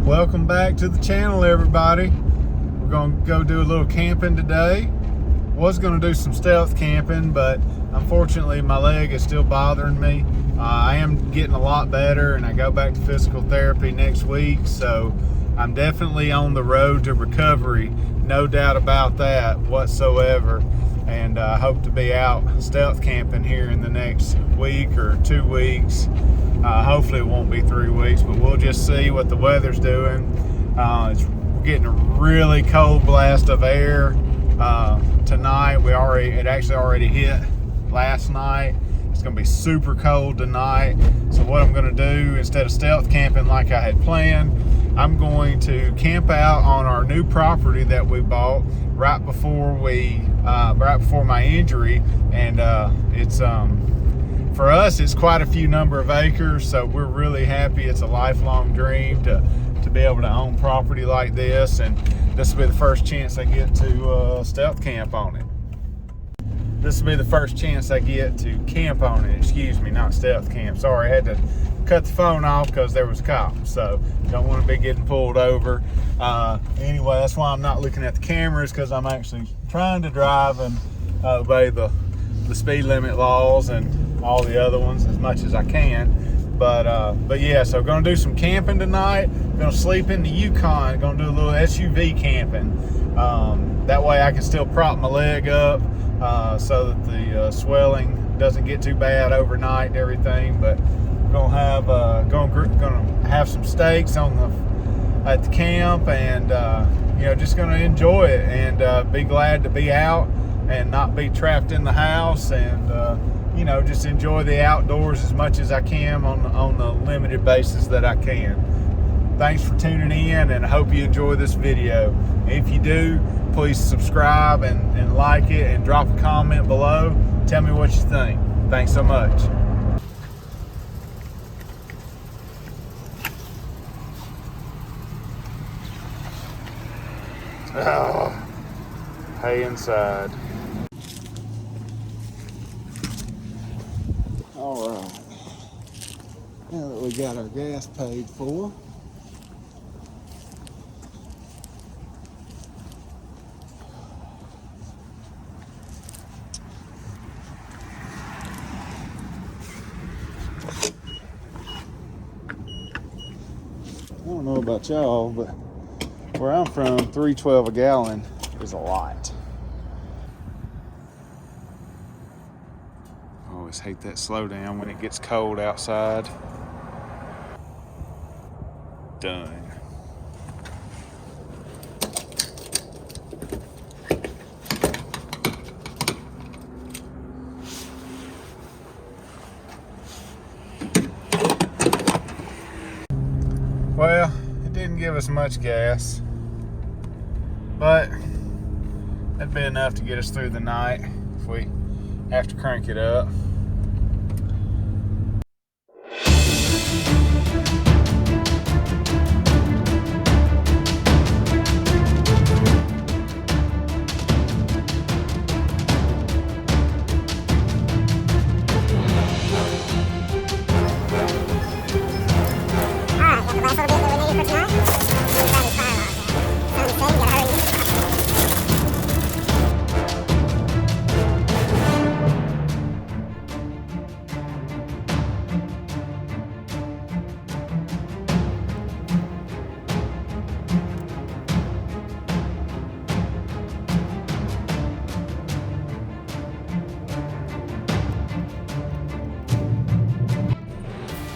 Welcome back to the channel, everybody. We're gonna go do a little camping today. Was gonna do some stealth camping, but unfortunately my leg is still bothering me. I am getting a lot better and I go back to physical therapy next week, so I'm definitely on the road to recovery, no doubt about that whatsoever. And I hope to be out stealth camping here in the next week or 2 weeks. Hopefully it won't be 3 weeks, but we'll just see what the weather's doing. It's getting a really cold blast of air tonight. It actually already hit last night. It's gonna be super cold tonight. So what I'm gonna do, instead of stealth camping like I had planned, I'm going to camp out on our new property that we bought right before my injury, and it's for us it's quite a few number of acres, so we're really happy. It's a lifelong dream to be able to own property like this, and this will be the first chance I get to stealth camp on it. This will be the first chance I get to camp on it, excuse me, not stealth camp. Sorry, I had to cut the phone off because there was cops, so don't want to be getting pulled over. Anyway, that's why I'm not looking at the cameras, because I'm actually trying to drive and obey the speed limit laws and all the other ones as much as I can. But yeah, so gonna do some camping tonight. Gonna sleep in the Yukon. Gonna do a little SUV camping. That way I can still prop my leg up so that the swelling doesn't get too bad overnight and everything. But gonna have some steaks at the camp, and just gonna enjoy it and be glad to be out and not be trapped in the house, and just enjoy the outdoors as much as I can on the limited basis that I can. Thanks for tuning in, and I hope you enjoy this video. If you do, please subscribe and like it, and drop a comment below. Tell me what you think. Thanks so much. Hey, inside. All right. Now that we got our gas paid for, I don't know about y'all, but where I'm from, $3.12 a gallon is a lot. I always hate that slowdown when it gets cold outside. Done. Well, it didn't give us much gas, but that'd be enough to get us through the night if we have to crank it up.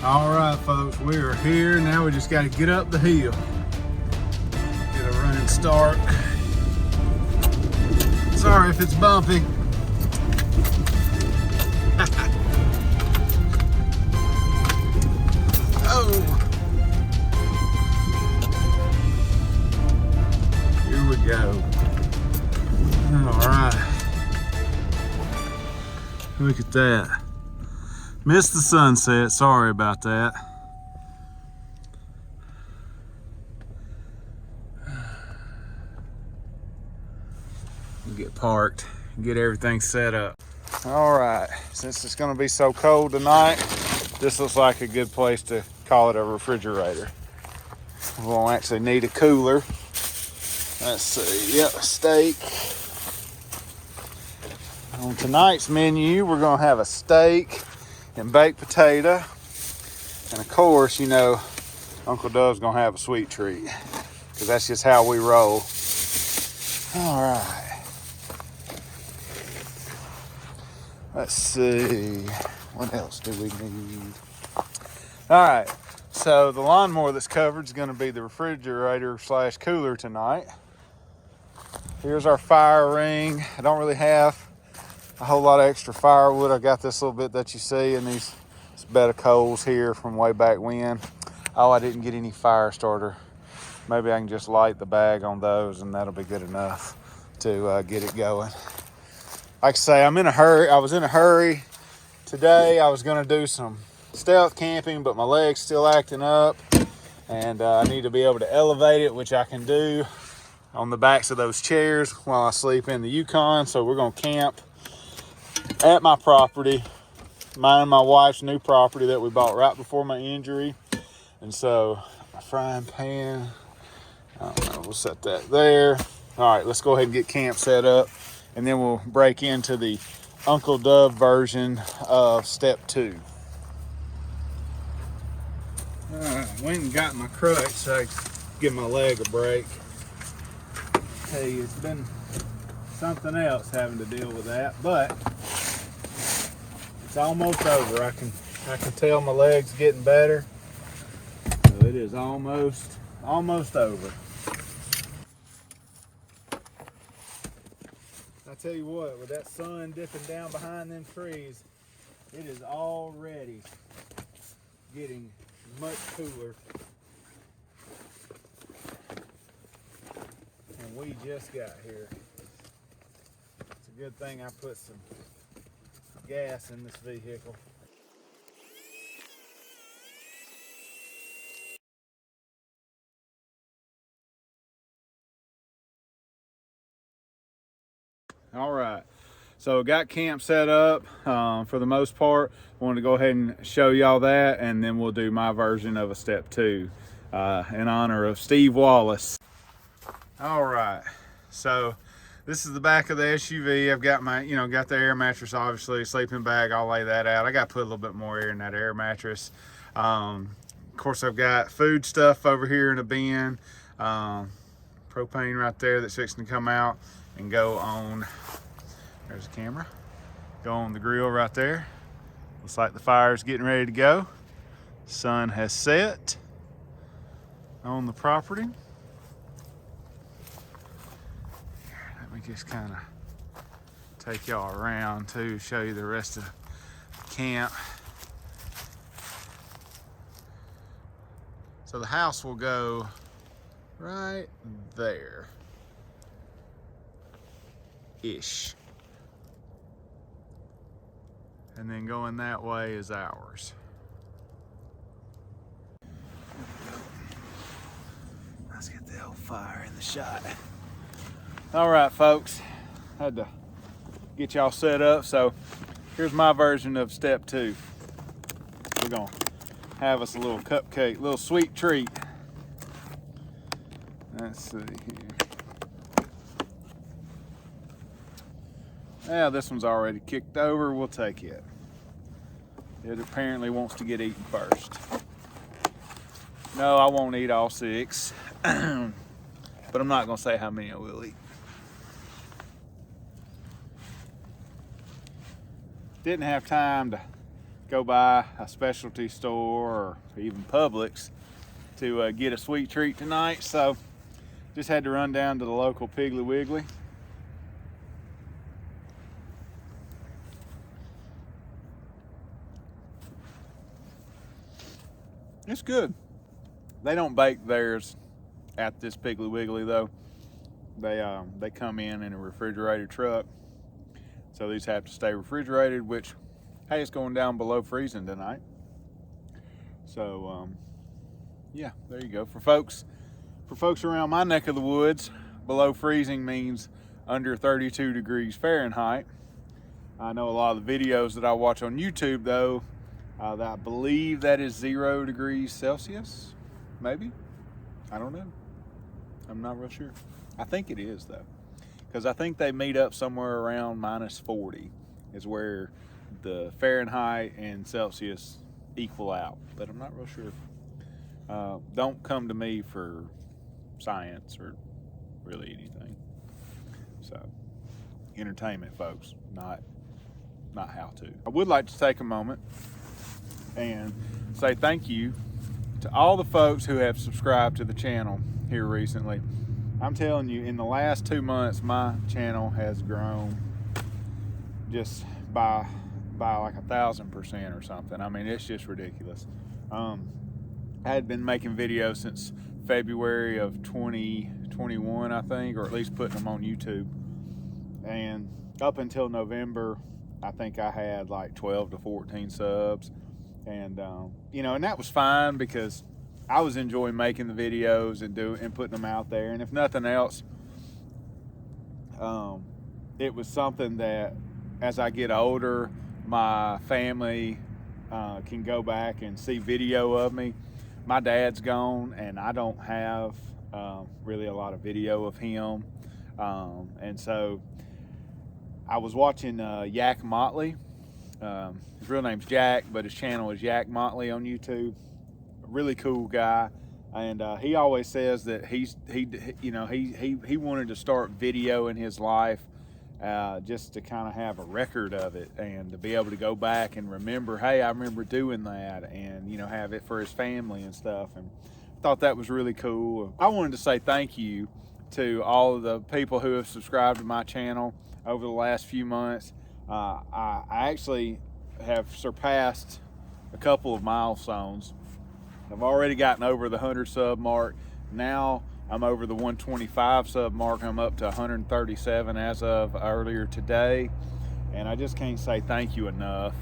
All right, folks, we are here. Now we just got to get up the hill. Get a running start. Sorry if it's bumpy. Oh. Here we go. All right. Look at that. Missed the sunset, sorry about that. We'll get parked, get everything set up. All right, since it's gonna be so cold tonight, this looks like a good place to call it a refrigerator. We won't actually need a cooler. Let's see, yep, steak. On tonight's menu, we're gonna have a steak and baked potato. And of course, you know, Uncle Dove's gonna have a sweet treat, because that's just how we roll. All right. Let's see, what else do we need? All right, so the lawnmower that's covered is gonna be the refrigerator / cooler tonight. Here's our fire ring. I don't really have a whole lot of extra firewood. I got this little bit that you see in this bed of coals here from way back when. Oh, I didn't get any fire starter. Maybe I can just light the bag on those and that'll be good enough to get it going. Like I say, I'm in a hurry. I was in a hurry today. I was gonna do some stealth camping, but my leg's still acting up, and I need to be able to elevate it, which I can do on the backs of those chairs while I sleep in the Yukon. So we're gonna camp at my property, mine and my wife's new property that we bought right before my injury. And so my frying pan, I don't know, we'll set that there. All right, let's go ahead and get camp set up, and then we'll break into the Uncle Dove version of step 2. All right, went and got my crutch so I could give my leg a break. Hey, it's been something else having to deal with that, but it's almost over. I can tell my leg's getting better. So it is almost over. I tell you what, with that sun dipping down behind them trees, it is already getting much cooler. And we just got here. It's a good thing I put some gas in this vehicle. All right, so got camp set up for the most part. Wanted to go ahead and show y'all that, and then we'll do my version of a step 2 in honor of Steve Wallace. All right, so this is the back of the SUV. I've got my, got the air mattress, obviously, sleeping bag. I'll lay that out. I got to put a little bit more air in that air mattress. Of course, I've got food stuff over here in a bin. Propane right there that's fixing to come out and go on, there's the camera, go on the grill right there. Looks like the fire's getting ready to go. Sun has set on the property. Let me just kind of take y'all around to show you the rest of the camp. So the house will go right there ish, and then going that way is ours. Let's get the old fire in the shot. All right, folks, had to get y'all set up. So here's my version of step 2. We're gonna have us a little cupcake, little sweet treat. Let's see here. Yeah, this one's already kicked over. We'll take it. It apparently wants to get eaten first. No, I won't eat all 6, but I'm not gonna say how many I will eat. Didn't have time to go by a specialty store or even Publix to get a sweet treat tonight, so just had to run down to the local Piggly Wiggly. It's good. They don't bake theirs at this Piggly Wiggly though. They come in a refrigerated truck, so these have to stay refrigerated, which, hey, it's going down below freezing tonight. So yeah, there you go. For folks around my neck of the woods, below freezing means under 32 degrees Fahrenheit. I know a lot of the videos that I watch on YouTube though, that I believe that is 0 degrees Celsius, maybe. I don't know. I'm not real sure. I think it is though, because I think they meet up somewhere around -40 is where the Fahrenheit and Celsius equal out, but I'm not real sure. Don't come to me for science or really anything. So, entertainment, folks, not how to. I would like to take a moment and say thank you to all the folks who have subscribed to the channel here recently. I'm telling you, in the last 2 months, my channel has grown just by like 1,000% or something. I mean, it's just ridiculous. I had been making videos since February of 2021, I think, or at least putting them on YouTube. And up until November, I think I had like 12 to 14 subs. And, you know, and that was fine because I was enjoying making the videos and putting them out there. And if nothing else, it was something that as I get older, my family can go back and see video of me. My dad's gone, and I don't have really a lot of video of him. And so I was watching Yak Motley. His real name's Jack, but his channel is Yak Motley on YouTube. A really cool guy, and he always says that he wanted to start video in his life just to kind of have a record of it and to be able to go back and remember, hey, I remember doing that, and you know, have it for his family and stuff. And I thought that was really cool. I wanted to say thank you to all of the people who have subscribed to my channel over the last few months. I actually have surpassed a couple of milestones. I've already gotten over the 100 sub mark. Now I'm over the 125 sub mark. I'm up to 137 as of earlier today. And I just can't say thank you enough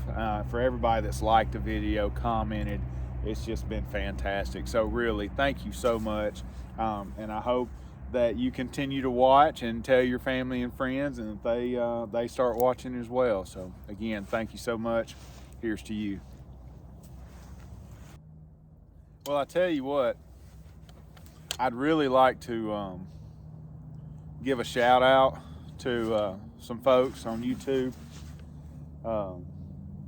for everybody that's liked the video, commented. It's just been fantastic. So really, thank you so much. And I hope that you continue to watch and tell your family and friends, and that they start watching as well. So again, thank you so much. Here's to you. Well, I tell you what, I'd really like to give a shout out to some folks on YouTube.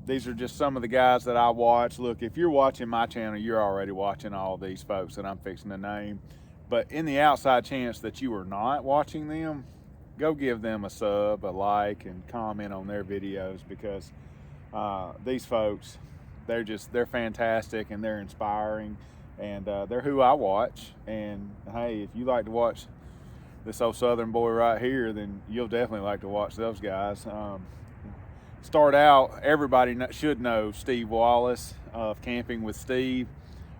These are just some of the guys that I watch. Look, if you're watching my channel, you're already watching all these folks that I'm fixing to name. But in the outside chance that you are not watching them, go give them a sub, a like, and comment on their videos, because these folks, they're fantastic and they're inspiring, and they're who I watch. And hey, if you like to watch this old Southern boy right here, then you'll definitely like to watch those guys. Start out, everybody should know Steve Wallace of Camping with Steve.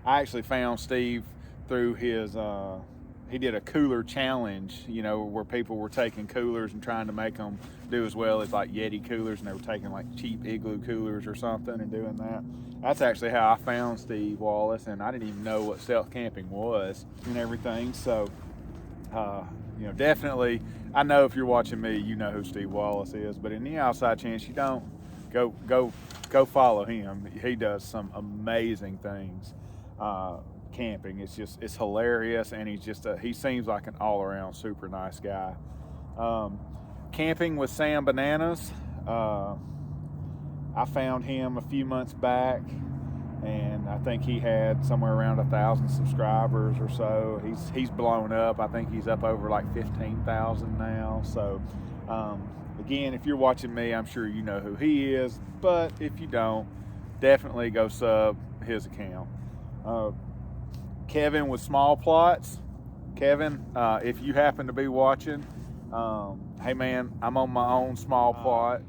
I actually found Steve through his he did a cooler challenge, you know, where people were taking coolers and trying to make them do as well as like Yeti coolers, and they were taking like cheap Igloo coolers or something and doing that. That's actually how I found Steve Wallace, and I didn't even know what stealth camping was and everything. So you know, definitely, I know if you're watching me, you know who Steve Wallace is, but in the outside chance you don't, go follow him. He does some amazing things camping. It's hilarious, and he seems like an all-around super nice guy. Camping with Sam Bananas, I found him a few months back, and I think he had somewhere around 1,000 subscribers or so. He's blown up. I think he's up over like 15,000 now. So again, if you're watching me, I'm sure you know who he is, but if you don't, definitely go sub his account. Kevin with Small Plots. Kevin, if you happen to be watching, hey man, I'm on my own small plot.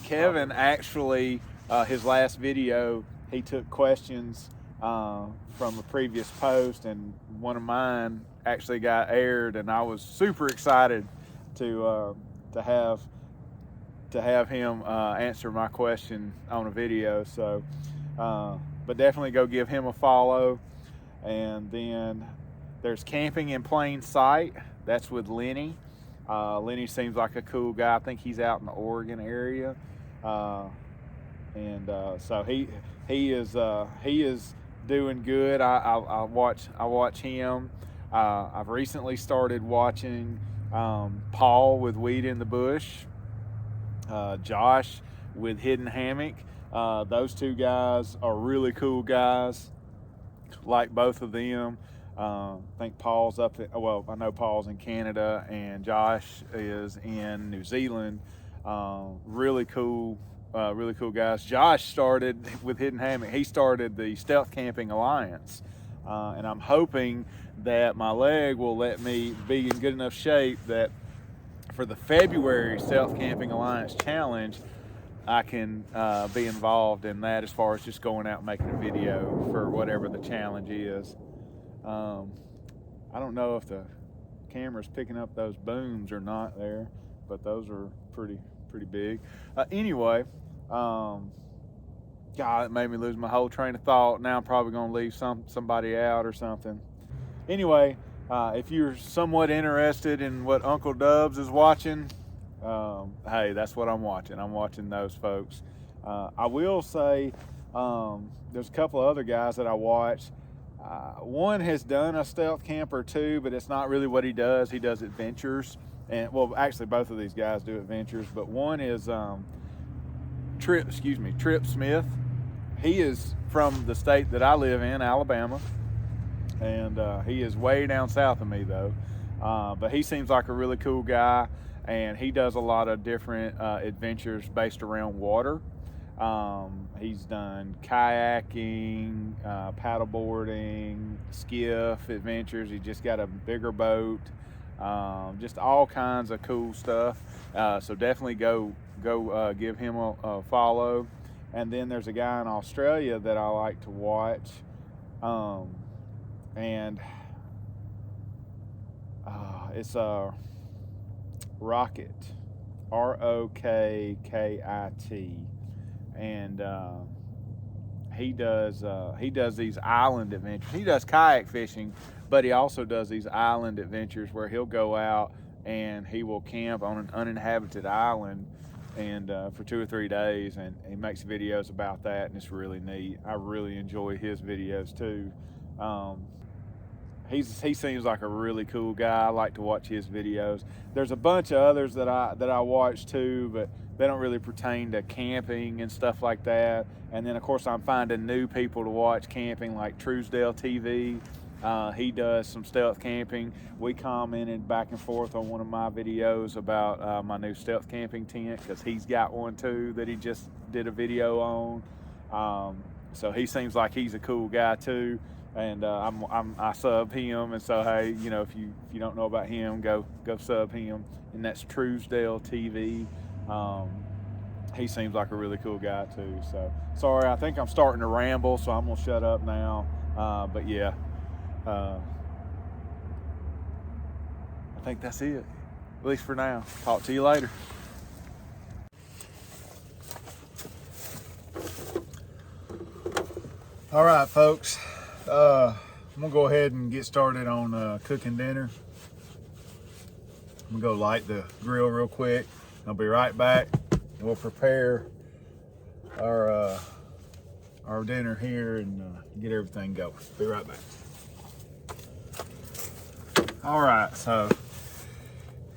Kevin actually, his last video, he took questions from a previous post, and one of mine actually got aired, and I was super excited to have him answer my question on a video. So, but definitely go give him a follow. And then there's Camping in Plain Sight. That's with Lenny. Lenny seems like a cool guy. I think he's out in the Oregon area. So he is doing good. I watch him. I've recently started watching Paul with Weed in the Bush, Josh with Hidden Hammock. Those two guys are really cool guys. Like both of them. I think Paul's up there. Well, I know Paul's in Canada and Josh is in New Zealand. Really cool guys. Josh started with Hidden Hammock. He started the Stealth Camping Alliance. And I'm hoping that my leg will let me be in good enough shape that for the February Stealth Camping Alliance Challenge, I can be involved in that as far as just going out and making a video for whatever the challenge is. I don't know if the camera's picking up those booms or not there, but those are pretty big. Anyway, God, it made me lose my whole train of thought. Now I'm probably going to leave somebody out or something. Anyway, if you're somewhat interested in what Uncle Dubs is watching, hey, that's what I'm watching. I'm watching those folks. I will say there's a couple of other guys that I watch. One has done a stealth camp or two, but it's not really what he does. He does adventures. And well, actually both of these guys do adventures, but one is Trip Smith. He is from the state that I live in, Alabama, and he is way down south of me though. But he seems like a really cool guy, and he does a lot of different adventures based around water. He's done kayaking, paddleboarding, skiff adventures. He just got a bigger boat, just all kinds of cool stuff. So definitely go give him a follow. And then there's a guy in Australia that I like to watch, and it's a Rocket, Rokkit, and he does these island adventures. He does kayak fishing, but he also does these island adventures where he'll go out and he will camp on an uninhabited island and for 2 or 3 days, and he makes videos about that, and it's really neat. I really enjoy his videos too. He seems like a really cool guy. I like to watch his videos. There's a bunch of others that I watch too, but they don't really pertain to camping and stuff like that. And then of course I'm finding new people to watch camping, like Truesdale TV. He does some stealth camping. We commented back and forth on one of my videos about my new stealth camping tent, because he's got one too that he just did a video on. So he seems like he's a cool guy too. And I sub him, and so hey, you know, if you don't know about him, go sub him, and that's Truesdale TV. He seems like a really cool guy too. So sorry, I think I'm starting to ramble, so I'm gonna shut up now. But yeah, I think that's it, at least for now. Talk to you later. All right, folks. I'm gonna go ahead and get started on cooking dinner. I'm gonna go light the grill real quick. I'll be right back. We'll prepare our dinner here and get everything going. Be right back. All right, so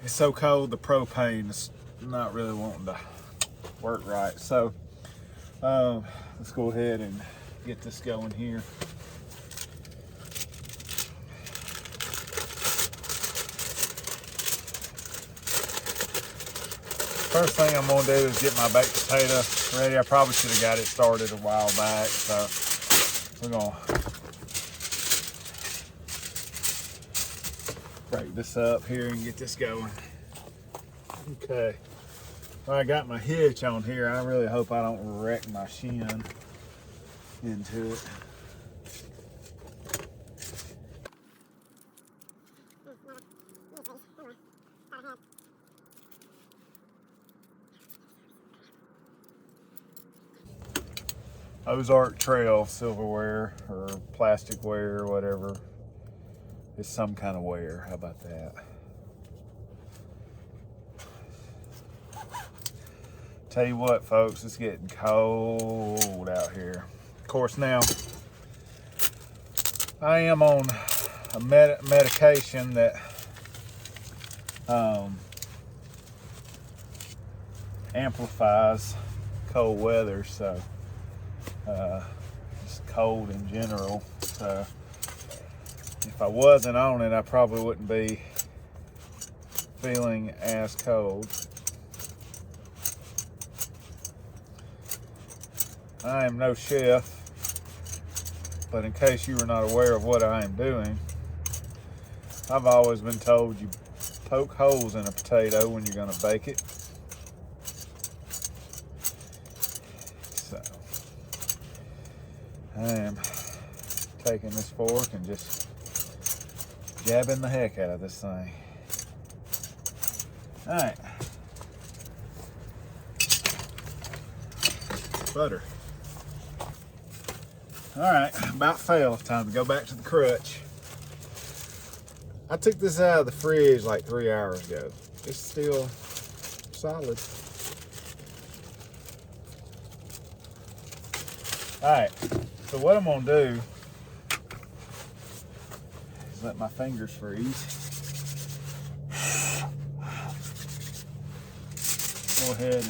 it's so cold, the propane is not really wanting to work right. So let's go ahead and get this going here. First thing I'm gonna do is get my baked potato ready. I probably should have got it started a while back, so we're gonna break this up here and get this going. Okay, well, I got my hitch on here. I really hope I don't wreck my shin into it. Ozark Trail silverware or plasticware or whatever. It's some kind of ware. How about that? Tell you what, folks, it's getting cold out here. Of course, now I am on a medication that amplifies cold weather, so just cold in general. So if I wasn't on it, I probably wouldn't be feeling as cold. I am no chef, but in case you were not aware of what I am doing, I've always been told you poke holes in a potato when you're going to bake it. So I am taking this fork and just jabbing the heck out of this thing. All right. Butter. All right, about fell. Time to go back to the crutch. I took this out of the fridge like 3 hours ago. It's still solid. All right, so what I'm gonna do is let my fingers freeze. Go ahead and,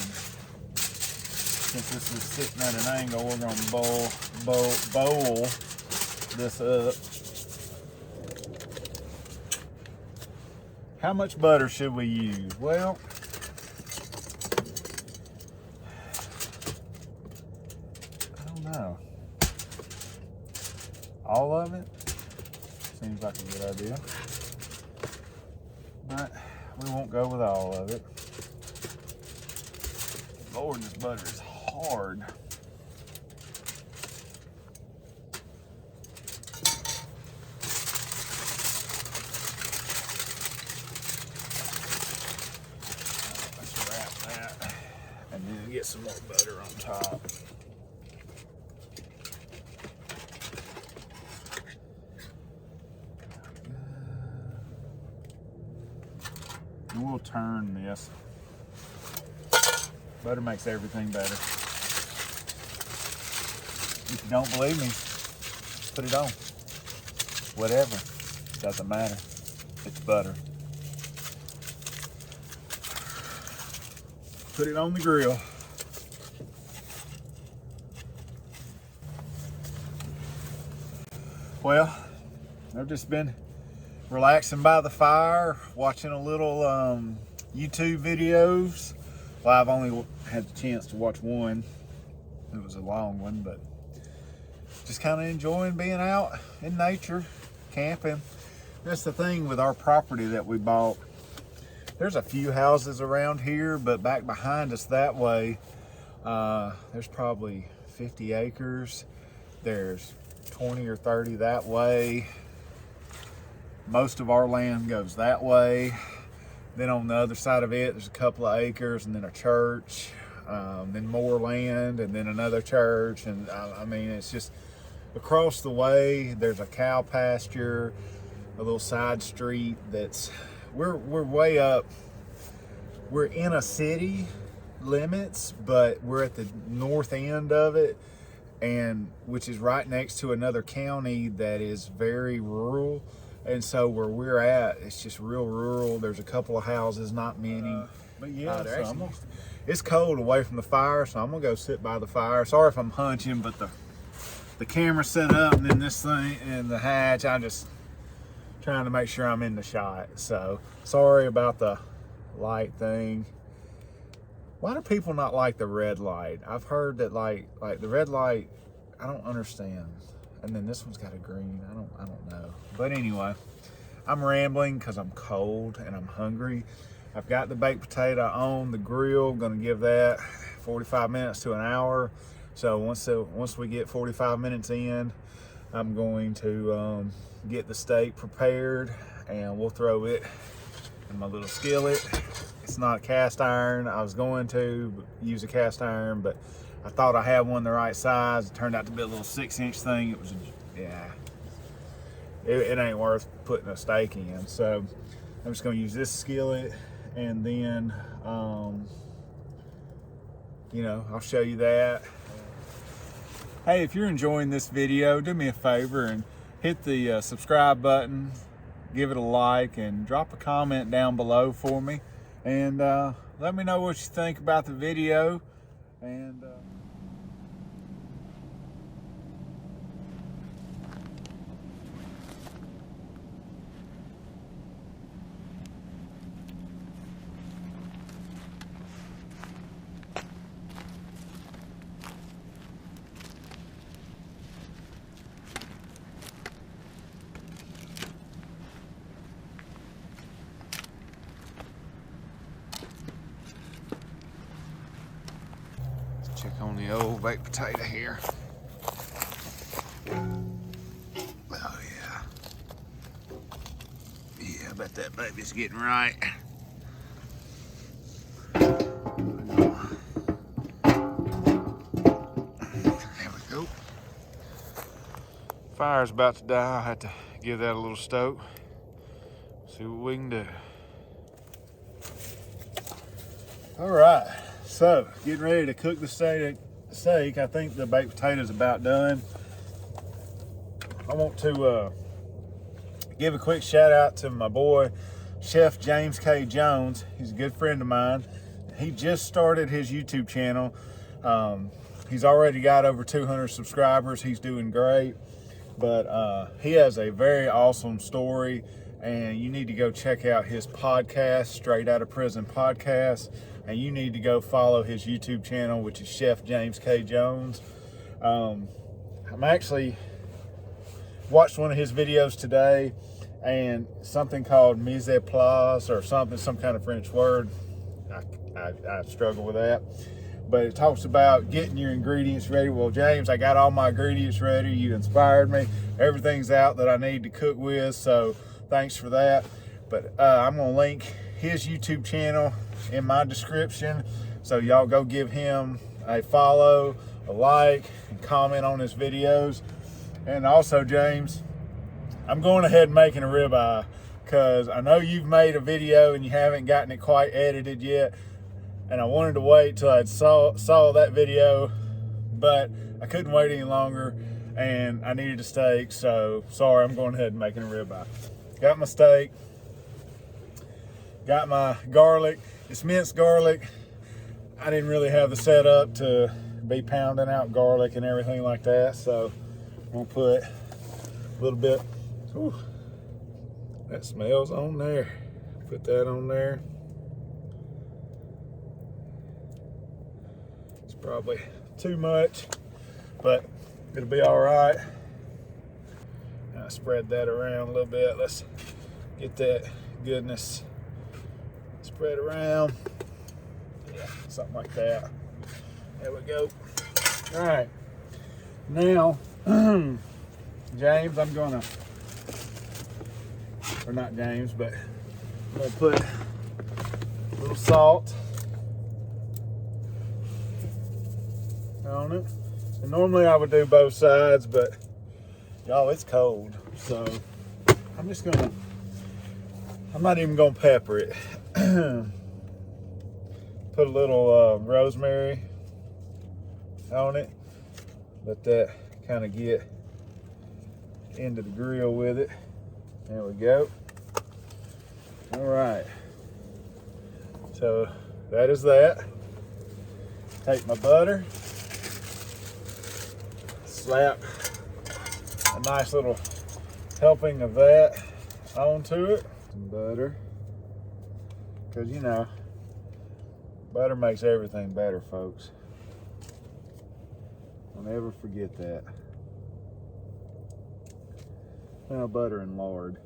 since this is sitting at an angle, we're gonna bowl this up. How much butter should we use? Well, I don't know. All of it seems like a good idea, but we won't go with all of it. Lord, this butter is hard. Let's wrap that and then get some more butter on top. And we'll turn this. Butter makes everything better. If you don't believe me, put it on. Whatever, doesn't matter. It's butter. Put it on the grill. Well, I've just been relaxing by the fire, watching a little YouTube videos. Well, I've only had the chance to watch one. It was a long one, but just kind of enjoying being out in nature, camping. That's the thing with our property that we bought. There's a few houses around here, but back behind us that way, there's probably 50 acres. There's 20 or 30 that way. Most of our land goes that way. Then on the other side of it, there's a couple of acres and then a church, then more land and then another church. And I mean, it's just across the way, there's a cow pasture, a little side street that's, we're way up. We're in a city limits, but we're at the north end of it, and which is right next to another county that is very rural. And so where we're at, it's just real rural. There's a couple of houses, not many. But yeah, it's cold away from the fire, so I'm gonna go sit by the fire. Sorry if I'm hunching, but the camera's set up, and then this thing and the hatch, I'm just trying to make sure I'm in the shot. So sorry about the light thing. Why do people not like the red light? I've heard that like the red light, I don't understand. And then this one's got a green. I don't know. But anyway, I'm rambling because I'm cold and I'm hungry. I've got the baked potato on the grill. Gonna give that 45 minutes to an hour. So once we get 45 minutes in, I'm going to get the steak prepared, and we'll throw it in my little skillet. It's not a cast iron. I was going to use a cast iron, but I thought I had one the right size. It turned out to be a little 6-inch thing. It was, yeah, it ain't worth putting a steak in. So I'm just gonna use this skillet, and then, you know, I'll show you that. Hey, if you're enjoying this video, do me a favor and hit the subscribe button, give it a like, and drop a comment down below for me. And let me know what you think about the video. And check on the old baked potato here. Oh yeah. Yeah, I bet that baby's getting right. There we go. Fire's about to die. I'll have to give that a little stoke. See what we can do. All right. So, getting ready to cook the steak. I think the baked potatoes about done. I want to give a quick shout out to my boy, Chef James K. Jones. He's a good friend of mine. He just started his YouTube channel. He's already got over 200 subscribers. He's doing great. But he has a very awesome story, and you need to go check out his podcast, Straight Outta Prison Podcast. And you need to go follow his YouTube channel, which is Chef James K. Jones. I'm actually watched one of his videos today, and something called mise en place or something, some kind of French word. I struggle with that. But it talks about getting your ingredients ready. Well, James, I got all my ingredients ready. You inspired me. Everything's out that I need to cook with, so thanks for that. But I'm going to link his YouTube channel in my description, so y'all go give him a follow, a like, and comment on his videos. And also, James, I'm going ahead and making a ribeye, because I know you've made a video and you haven't gotten it quite edited yet, and I wanted to wait till I saw that video, but I couldn't wait any longer, and I needed a steak, so sorry, I'm going ahead and making a ribeye. Got my steak, got my garlic. It's minced garlic. I didn't really have the setup to be pounding out garlic and everything like that, so I'm gonna put a little bit. Ooh, that smells on there. Put that on there. It's probably too much, but it'll be all right. I spread that around a little bit. Let's get that goodness spread around. Yeah, something like that. There we go. All right. Now, James, I'm gonna, or not James, but I'm gonna put a little salt on it. And normally I would do both sides, but y'all, it's cold, so I'm not even gonna pepper it. Put a little rosemary on it. Let that kind of get into the grill with it. There we go. All right. So that is that. Take my butter, slap a nice little helping of that onto it. Some butter. Because, you know, butter makes everything better, folks. Don't ever forget that. Well, butter and lard.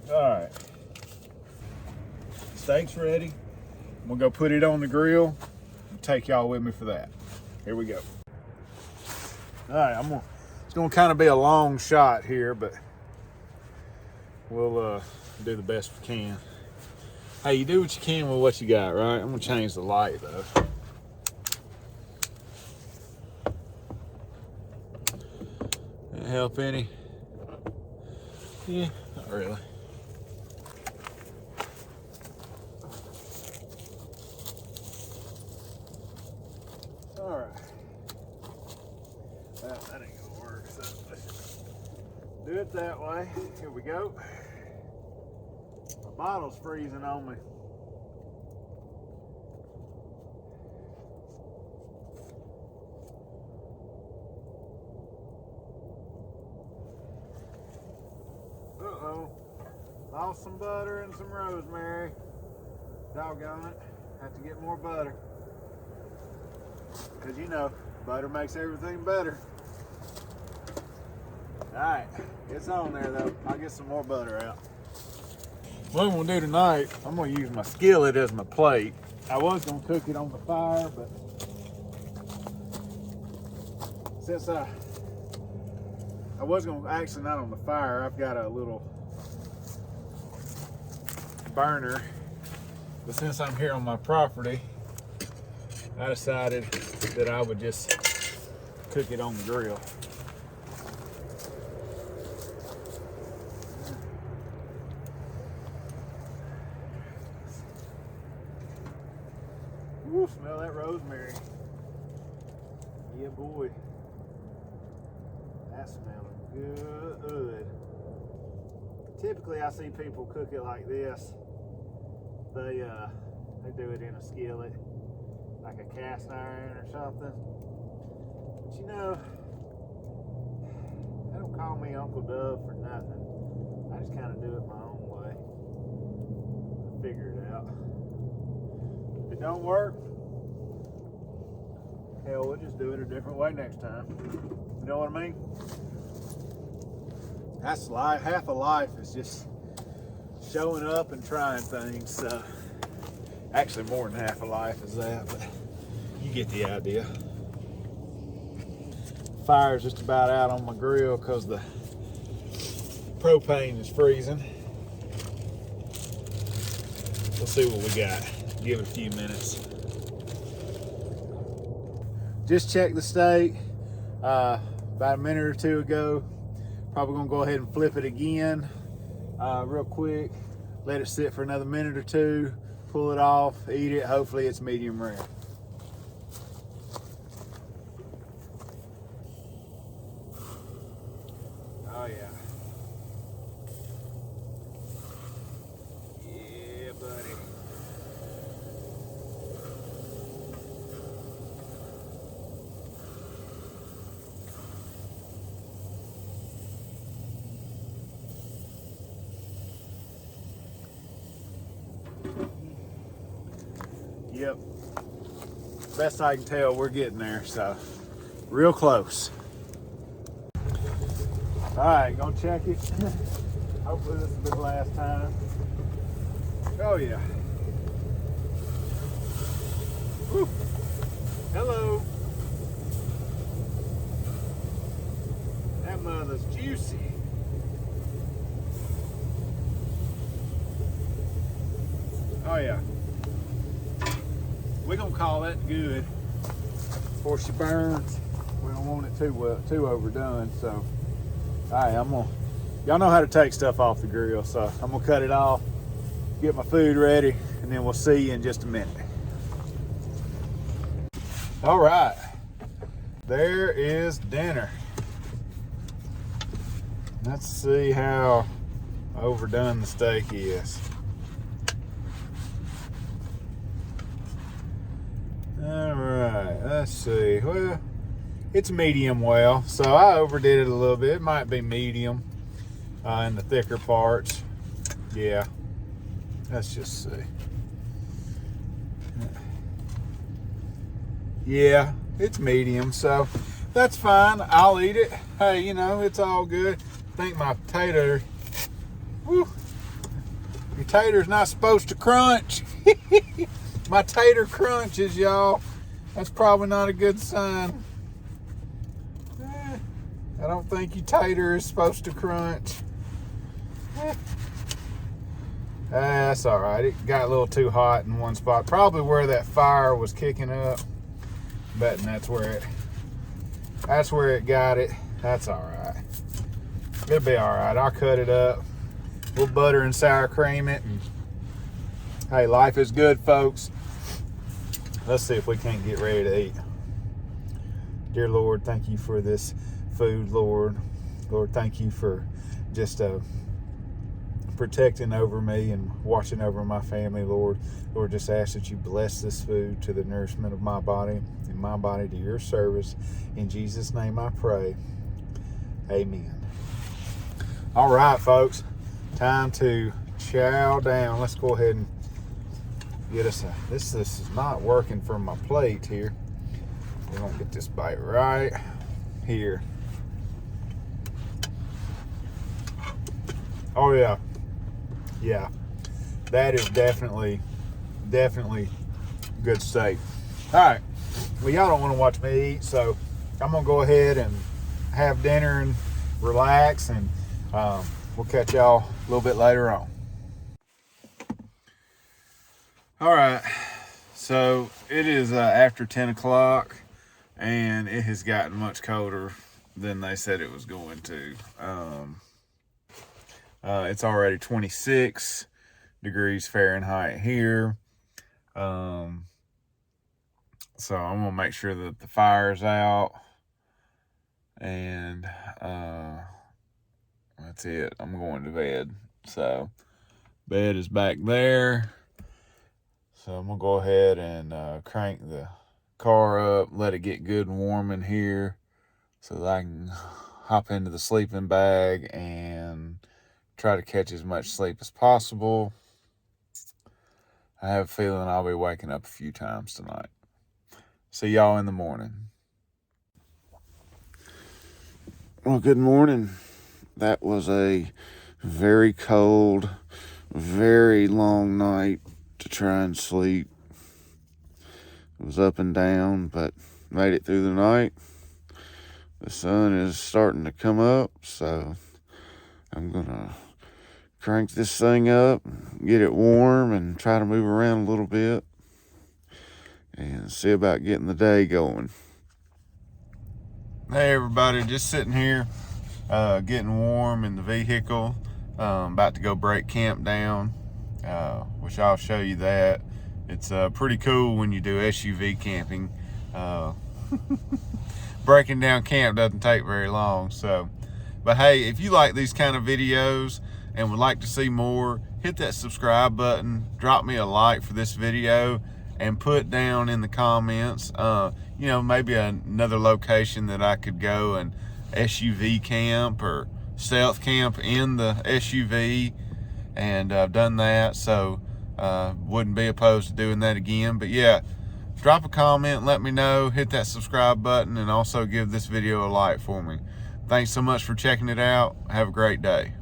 Alright. Steak's ready. I'm going to go put it on the grill and take y'all with me for that. Here we go. Alright, it's going to kind of be a long shot here, but we'll do the best we can. Hey, you do what you can with what you got, right? I'm gonna change the light though. That help any? Yeah, not really. All right. That ain't gonna work. that way. Here we go. My bottle's freezing on me. Uh-oh. Lost some butter and some rosemary. Doggone it. Have to get more butter. Because you know, butter makes everything better. Alright, it's on there though. I'll get some more butter out. What I'm going to do tonight, I'm going to use my skillet as my plate. I was going to cook it on the fire, but since I was going to, actually not on the fire, I've got a little burner. But since I'm here on my property, I decided that I would just cook it on the grill. Ooh, smell that rosemary. Yeah, boy. That's smelling good. Typically, I see people cook it like this. They do it in a skillet, like a cast iron or something. But you know, they don't call me Uncle Dove for nothing. I just kind of do it my own way. I figure it out. If it don't work, hell, we'll just do it a different way next time. You know what I mean? That's life. Half of life is just showing up and trying things. So actually more than half of life is that, but you get the idea. Fire's just about out on my grill because the propane is freezing. We'll see what we got. Give it a few minutes. Just checked the steak about a minute or two ago. Probably gonna go ahead and flip it again real quick. Let it sit for another minute or two. Pull it off, eat it. Hopefully it's medium rare. Oh yeah. Yeah, buddy. Yep. Best I can tell, we're getting there, so real close. All right, gonna check it. Hopefully this will be the last time. Oh yeah. Woo. Hello. That mother's juicy. Oh yeah. We're gonna call that good before she burns. We don't want it too overdone. So, all right, y'all know how to take stuff off the grill. So I'm gonna cut it off, get my food ready, and then we'll see you in just a minute. All right, there is dinner. Let's see how overdone the steak is. All right, let's see. Well, it's medium well, so I overdid it a little bit. It might be medium in the thicker parts. Yeah, let's just see. Yeah, it's medium, so that's fine. I'll eat it. Hey, you know, it's all good. I think my potato, whew, your tater's not supposed to crunch. My tater crunches, y'all. That's probably not a good sign. I don't think your tater is supposed to crunch. That's all right. It got a little too hot in one spot. Probably where that fire was kicking up. Betting that's where it got it. That's all right. It'll be all right. I'll cut it up. We'll butter and sour cream it. And hey, life is good, folks. Let's see if we can't get ready to eat. Dear Lord, thank you for this food, Lord. Lord, thank you for just protecting over me and watching over my family, Lord. Lord, just ask that you bless this food to the nourishment of my body and my body to your service. In Jesus' name I pray. Amen. All right, folks. Time to chow down. Let's go ahead and get us a... This is not working from my plate here. We're going to get this bite right here. Oh, yeah. Yeah. That is definitely good steak. All right. Well, y'all don't want to watch me eat, so I'm going to go ahead and have dinner and relax, and we'll catch y'all a little bit later on. All right. So it is after 10 o'clock, and it has gotten much colder than they said it was going to. It's already 26 degrees Fahrenheit here. So I'm gonna make sure that the fire's out, and that's it. I'm going to bed. So bed is back there. So I'm gonna go ahead and crank the car up, let it get good and warm in here so that I can hop into the sleeping bag and try to catch as much sleep as possible. I have a feeling I'll be waking up a few times tonight. See y'all in the morning. Well, good morning. That was a very cold, very long night to try and sleep. It was up and down, but made it through the night. The sun is starting to come up, so I'm gonna crank this thing up, get it warm, and try to move around a little bit and see about getting the day going. Hey everybody, just sitting here getting warm in the vehicle, about to go break camp down, which I'll show you that. It's pretty cool when you do SUV camping. Breaking down camp doesn't take very long. So, but hey, if you like these kind of videos and would like to see more, hit that subscribe button, drop me a like for this video, and put down in the comments, you know, maybe another location that I could go and SUV camp or stealth camp in the SUV. And I've done that, so wouldn't be opposed to doing that again. But yeah, drop a comment, let me know, hit that subscribe button, and also give this video a like for me. Thanks so much for checking it out. Have a great day.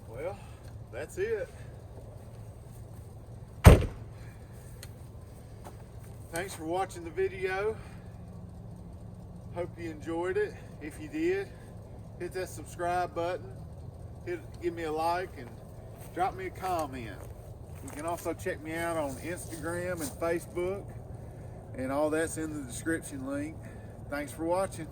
Well, that's it. Thanks for watching the video. Hope you enjoyed it. If you did, hit that subscribe button, give me a like, and drop me a comment. You can also check me out on Instagram and Facebook, and all that's in the description link. Thanks for watching.